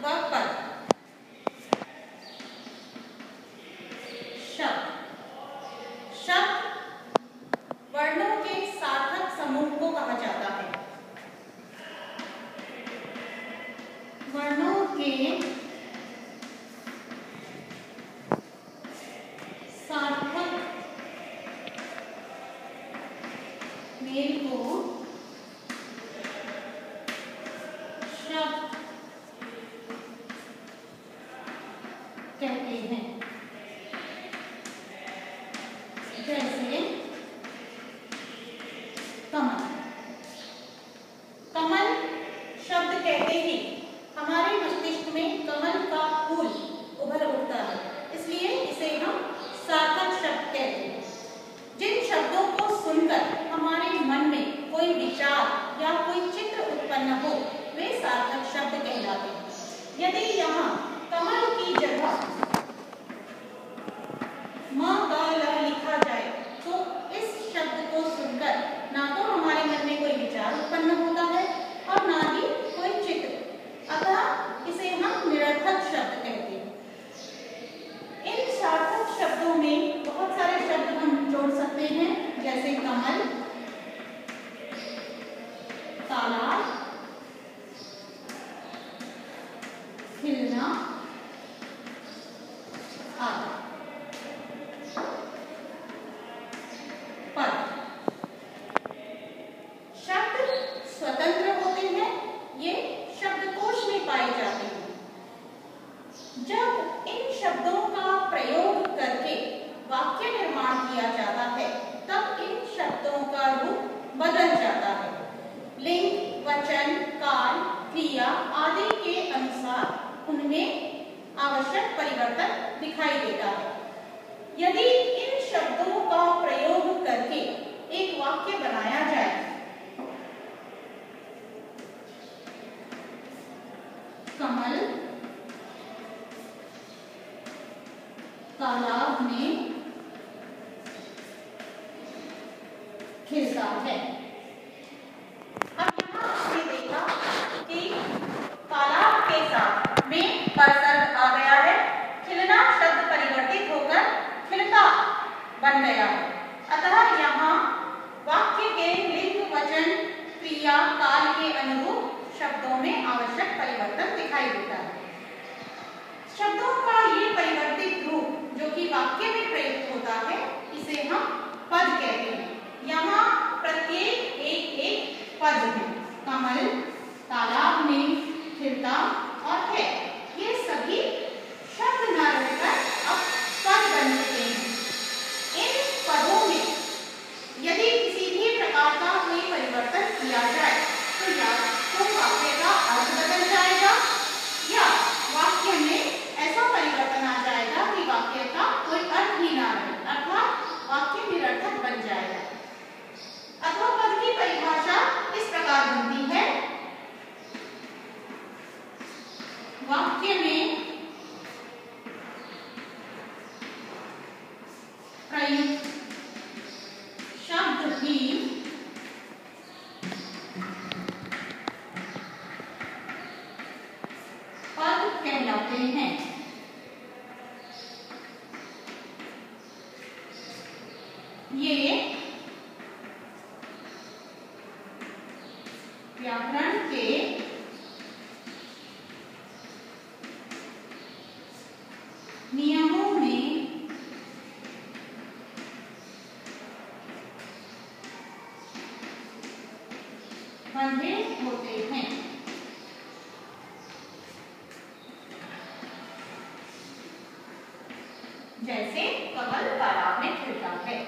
व पद। शब्द वर्णों के सार्थक समूह को कहा जाता है। वर्णों के सार्थक मेल को शब्द कहते हैं। जैसे कमल। कमल शब्द कहते ही हमारे मस्तिष्क में कमल का फूल उभर उठता है, इसलिए इसे हम सार्थक शब्द कहते हैं। जिन शब्दों को सुनकर हमारे मन में कोई विचार या कोई चित्र उत्पन्न हो, वे सार्थक शब्द कहलाते हैं। यदि यहाँ कमल की जगह म का ल लिखा जाए तो इस शब्द को सुनकर ना तो हमारे मन में कोई विचार उत्पन्न होता है और ना ही कोई चित्र, अतः इसे हम निरर्थक शब्द कहते हैं। इन सार्थक शब्दों में बहुत सारे शब्द हम जोड़ सकते हैं, जैसे कमल, तालाब, खिलना आदि। पद शब्द स्वतंत्र होते हैं, ये शब्दकोश में पाए जाते हैं। जब इन शब्दों का प्रयोग करके वाक्य निर्माण किया जाता है, तब इन शब्दों का रूप बदल जाता है। लिंग, वचन, काल, क्रिया आदि के अनुसार उनमें आवश्यक परिवर्तन दिखाई देता है। यदि इन शब्दों का प्रयोग करके एक वाक्य बनाया जाए, कमल तालाब में खिलता है। अब यहाँ आपने देखा कि तालाब के साथ में कर्सर आ गया है, खिलना शब्द परिवर्तित होकर खिलता बन गया है। अतः यहाँ वाक्य के लिंग, वचन, क्रिया, काल के अनुरूप शब्दों में आवश्यक परिवर्तन दिखाई देता है। शब्दों का ये परिवर्तित रूप जो कि वाक्य में प्रयुक्त होता है, इसे हम पद कहते हैं। यहाँ प्रत्येक एक पद है। कमल तालाब में खिलता और है, ये सभी शब्द न रहकर अब पद बन चुके हैं। इन पदों में यदि किसी भी प्रकार का कोई परिवर्तन किया जाए तो या तो वाक्य का अर्थ बदल जाएगा या वाक्य में ऐसा परिवर्तन आ जाएगा कि वाक्य का कोई अर्थ ही ना रहे, अर्थात वाक्य निरर्थक बन जाएगा। अथवा पद की परिभाषा इस प्रकार बनती है, वाक्य में प्रयुक्त शब्द भी पद कहलाते हैं। ये व्याकरण के नियमों में बंधे होते हैं। जैसे कमल तालाब में खिलता है।